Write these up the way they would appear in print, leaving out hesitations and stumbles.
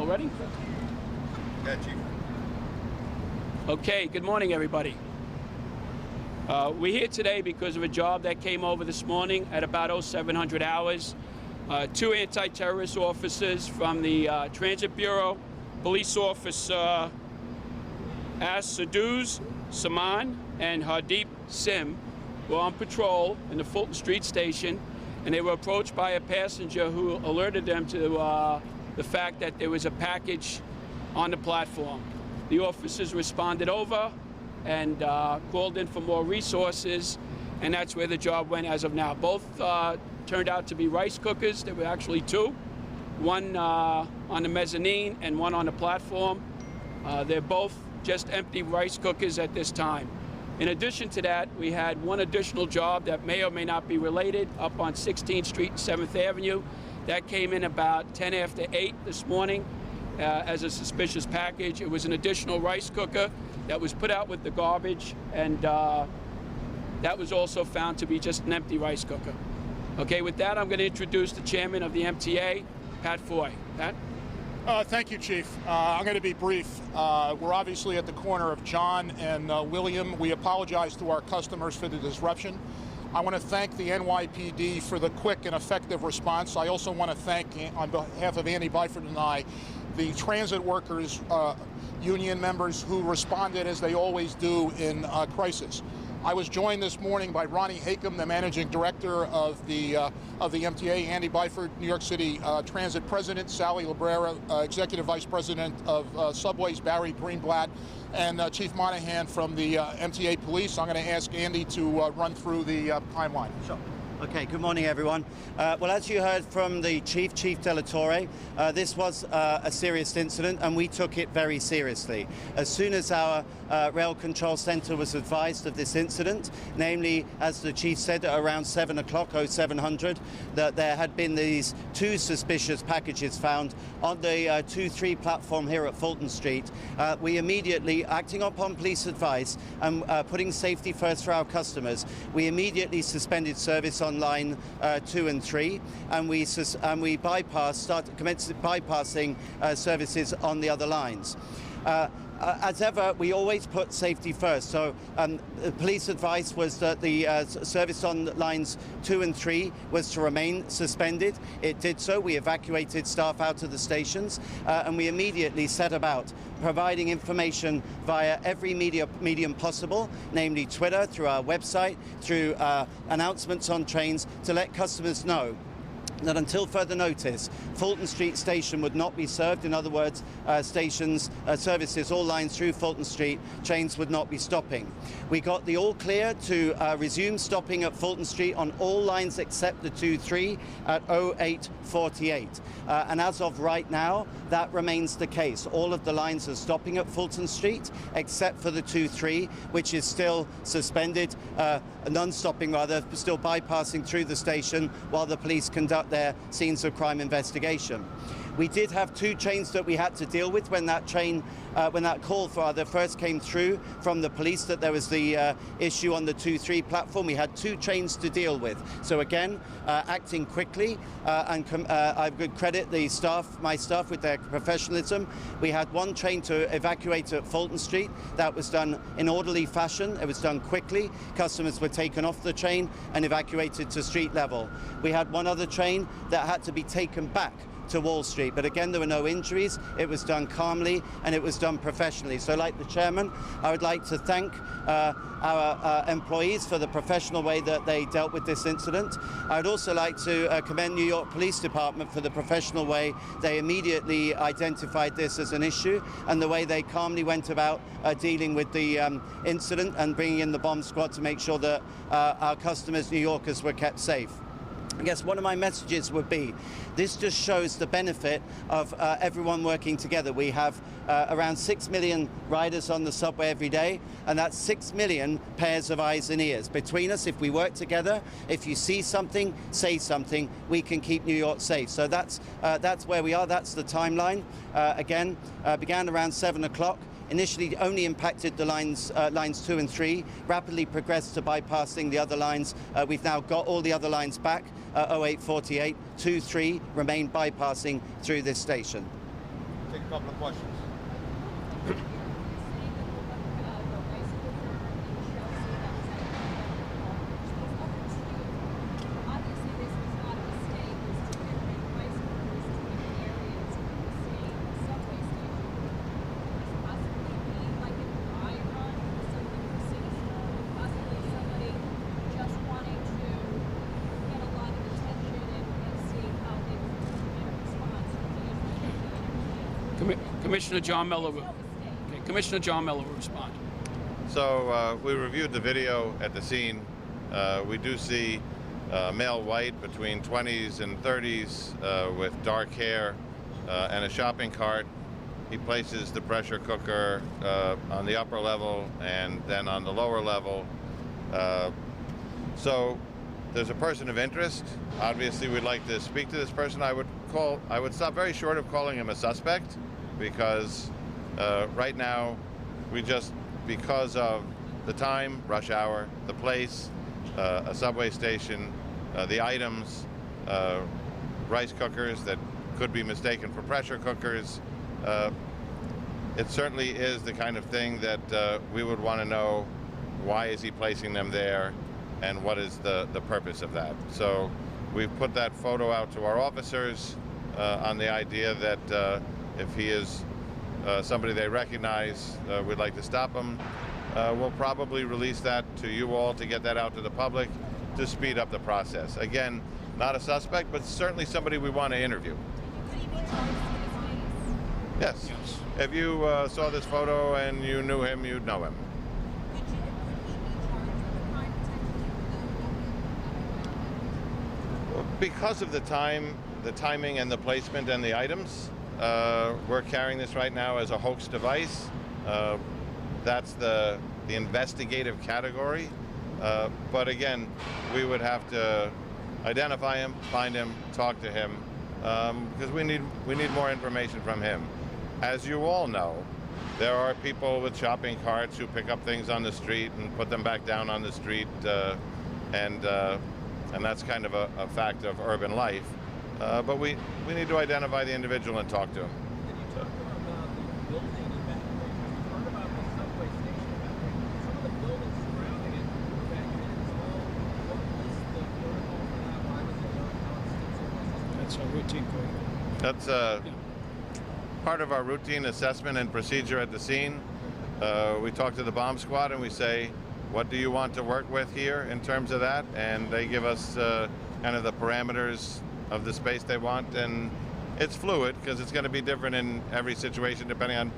All ready? Yeah, Chief. Okay, good morning, everybody. We're here today because of a job that came over this morning at about 0700 hours. Two anti-terrorist officers from the Transit Bureau, Police Officer Saduz Saman and Hardeep Sim, were on patrol in the Fulton Street station, and they were approached by a passenger who alerted them to the fact that there was a package on the platform. The officers responded over and called in for more resources, and that's where the job went as of now. Both turned out to be rice cookers. There were actually two, one on the mezzanine and one on the platform. They're both just empty rice cookers at this time. In addition to that, we had one additional job that may or may not be related up on 16th Street and 7th Avenue. That came in about 10 after 8 this morning as a suspicious package. It was an additional rice cooker that was put out with the garbage, and that was also found to be just an empty rice cooker. Okay, with that, I'm going to introduce the chairman of the MTA, Pat Foy. Pat? Thank you, Chief. I'm going to be brief. We're obviously at the corner of John and William. We apologize to our customers for the disruption. I want to thank the NYPD for the quick and effective response. I also want to thank, on behalf of Andy Byford and I, the transit workers union members who responded as they always do in crisis. I was joined this morning by Ronnie Hakem, the managing director of the MTA, Andy Byford, New York City Transit President, Sally Librera, Executive Vice President of Subways, Barry Greenblatt, and Chief Monahan from the MTA Police. I'm going to ask Andy to run through the timeline. Sure. Okay, good morning, everyone. Well, as you heard from the Chief Della Torre, this was a serious incident, and we took it very seriously. As soon as our Rail Control Center was advised of this incident, namely, as the Chief said, at around 7 o'clock, 0700, that there had been these two suspicious packages found on the 2-3 platform here at Fulton Street, we immediately, acting upon police advice and putting safety first for our customers, we immediately suspended service on line 2 and 3, and we commenced bypassing services on the other lines. As ever, we always put safety first. So the police advice was that the service on lines 2 and 3 was to remain suspended. It did so. We evacuated staff out of the stations, and we immediately set about providing information via every medium possible, namely Twitter, through our website, through announcements on trains, to let customers know that until further notice, Fulton Street Station would not be served. In other words, services, all lines through Fulton Street, trains would not be stopping. We got the all clear to resume stopping at Fulton Street on all lines except the 2-3 at 0848. And as of right now, that remains the case. All of the lines are stopping at Fulton Street except for the 2-3, which is still suspended, non-stopping rather, still bypassing through the station while the police conduct their scenes of crime investigation. We did have two trains that we had to deal with when that call first came through from the police that there was the issue on the 2-3 platform. We had two trains to deal with. So again, acting quickly, and I would credit the staff, my staff, with their professionalism. We had one train to evacuate at Fulton Street. That was done in orderly fashion. It was done quickly. Customers were taken off the train and evacuated to street level. We had one other train that had to be taken back to Wall Street, but again, there were no injuries. It was done calmly and it was done professionally. So like the chairman, I would like to thank our employees for the professional way that they dealt with this incident. I would also like to commend New York Police Department for the professional way they immediately identified this as an issue and the way they calmly went about dealing with the incident and bringing in the bomb squad to make sure that our customers, New Yorkers, were kept safe. I guess one of my messages would be, this just shows the benefit of everyone working together. We have around 6 million riders on the subway every day, and that's 6 million pairs of eyes and ears. Between us, if we work together, if you see something, say something, we can keep New York safe. So that's where we are, that's the timeline. Again, began around 7 o'clock. Initially only impacted the lines 2 and 3, rapidly progressed to bypassing the other lines. We've now got all the other lines back, 0848, 2, 3 remain bypassing through this station. take a couple of questions. Commissioner John Miller will. Okay, Commissioner John Miller will respond. So we reviewed the video at the scene. We do see male white between 20s and 30s with dark hair and a shopping cart. He places the pressure cooker on the upper level and then on the lower level. So there's a person of interest. Obviously, we'd like to speak to this person. I would stop very short of calling him a suspect, because right now because of the time, rush hour, the place, a subway station, the items, rice cookers that could be mistaken for pressure cookers, it certainly is the kind of thing that we would want to know, why is he placing them there and what is the purpose of that. So we've put that photo out to our officers on the idea that if he is somebody they recognize, we'd like to stop him. We'll probably release that to you all to get that out to the public to speed up the process. Again, not a suspect, but certainly somebody we want to interview. Yes. If you saw this photo and you knew him, you'd know him. Because of the timing and the placement and the items, we're carrying this right now as a hoax device. That's the investigative category. But again, we would have to identify him, find him, talk to him, because we need more information from him. As you all know, there are people with shopping carts who pick up things on the street and put them back down on the street, and that's kind of a fact of urban life. But we need to identify the individual and talk to him. Can you talk more about the building evacuation? We've heard about the subway station evacuation. Some of the buildings surrounding it evacuated as well. What was the protocol for that? Why was it done? How extensive was That's a routine protocol. That's part of our routine assessment and procedure at the scene. We talk to the bomb squad and we say, what do you want to work with here in terms of that? And they give us kind of the parameters of the space they want, and it's fluid because it's going to be different in every situation depending on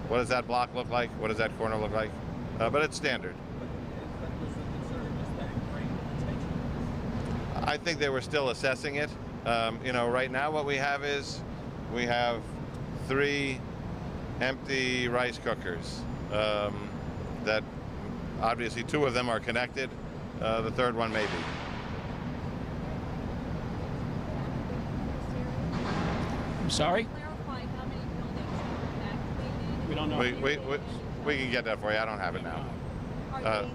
what does that block look like, what does that corner look like, but it's standard. I think they were still assessing it. You know, right now what we have is we have 3 empty rice cookers that obviously 2 of them are connected, the 3rd one may be. Sorry? Clarify how many buildings were evacuated. We don't know. We can get that for you. I don't have it now. Are people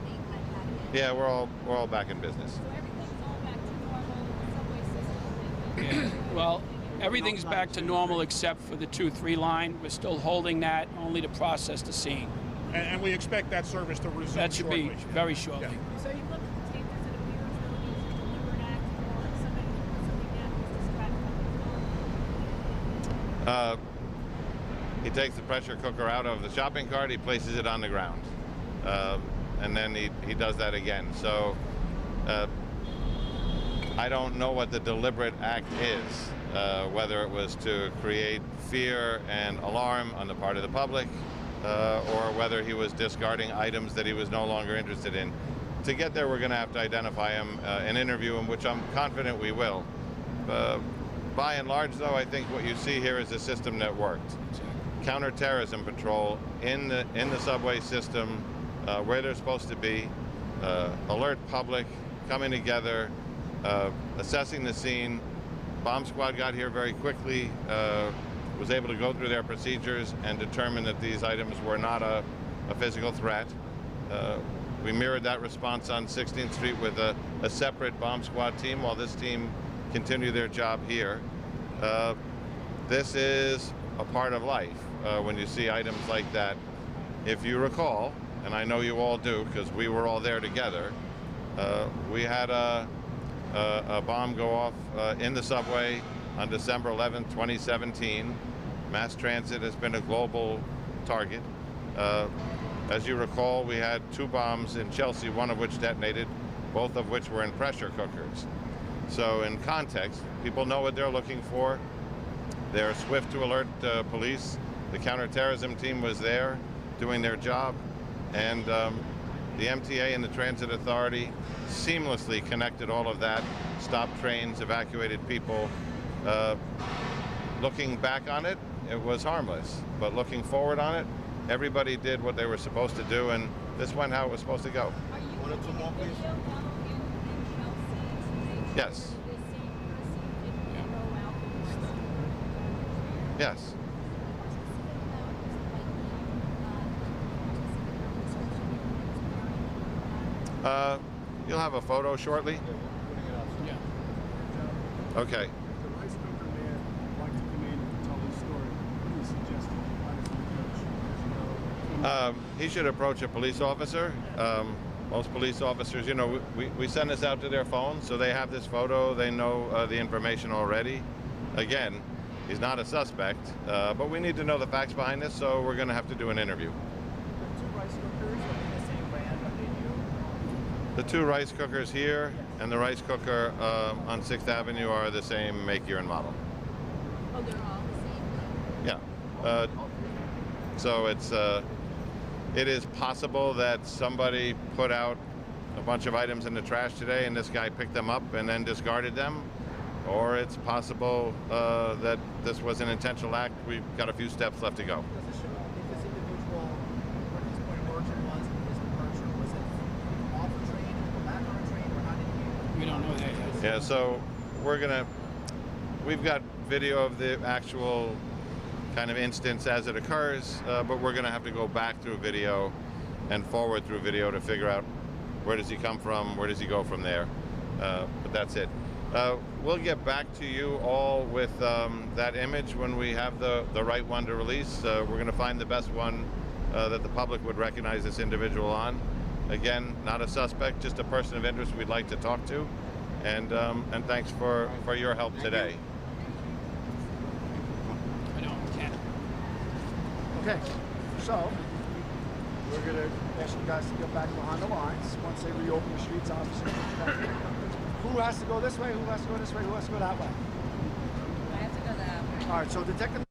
being contacted? Yeah, we're all back in business. So everything's all back to normal, the subway system? Yeah. Well, everything's back to normal except for the 2-3 line. We're still holding that only to process the scene. And we expect that service to resume That should shortly. be very shortly. Yeah. You say you looked at the tape, does it appear as though it was a deliberate act or somebody put something down was distracted? He takes the pressure cooker out of the shopping cart, he places it on the ground, and then he does that again. So I don't know what the deliberate act is, whether it was to create fear and alarm on the part of the public, or whether he was discarding items that he was no longer interested in. To get there, we're going to have to identify him and interview him, which I'm confident we will. By and large, though, I think what you see here is a system that worked. Counterterrorism patrol in the subway system, where they're supposed to be, alert public, coming together, assessing the scene. Bomb squad got here very quickly, was able to go through their procedures and determine that these items were not a physical threat. We mirrored that response on 16th Street with a separate bomb squad team while this team continued their job here. this is a part of life when you see items like that. If you recall, and I know you all do because we were all there together, we had a bomb go off in the subway on December 11th, 2017. Mass transit has been a global target. As you recall, we had 2 bombs in Chelsea, one of which detonated, both of which were in pressure cookers. So in context, people know what they're looking for. They're swift to alert police. The counterterrorism team was there doing their job, and the MTA and the Transit Authority seamlessly connected all of that, stopped trains, evacuated people. Looking back on it, it was harmless, but looking forward on it, everybody did what they were supposed to do, and this went how it was supposed to go. Are you looking at video now in Chelsea to make sure Yes. the same person didn't go out before? Yes. You'll have a photo shortly? Yeah. Okay. The rice cooker man like to come in and tell his story. What do you suggest he approach? He should approach a police officer. Most police officers, you know, we send this out to their phone, so they have this photo, they know the information already. Again, he's not a suspect, but we need to know the facts behind this, so we're going to have to do an interview. The 2 rice cookers are they the same brand that they do? The 2 rice cookers here and the rice cooker on 6th Avenue are the same make, year, and model. Oh, they're all the same. Yeah. So it is possible that somebody put out a bunch of items in the trash today and this guy picked them up and then discarded them. Or it's possible that this was an intentional act. We've got a few steps left to go. Does it show if this individual, what his point of origin was in his departure? Was it off a train, go back on a train, or how did he? We don't know that yet. Yeah, so we've got video of the actual kind of instance as it occurs, but we're gonna have to go back through video and forward through video to figure out where does he come from, where does he go from there. But that's it. We'll get back to you all with that image when we have the right one to release. We're going to find the best one that the public would recognize this individual on. Again, not a suspect, just a person of interest we'd like to talk to. And thanks for your help today. I know, can't. Okay, so we're going to ask you guys to get back behind the lines. Once they reopen the streets, obviously. Who has to go this way? Who has to go this way? Who has to go that way? I have to go that way. All right, so Detective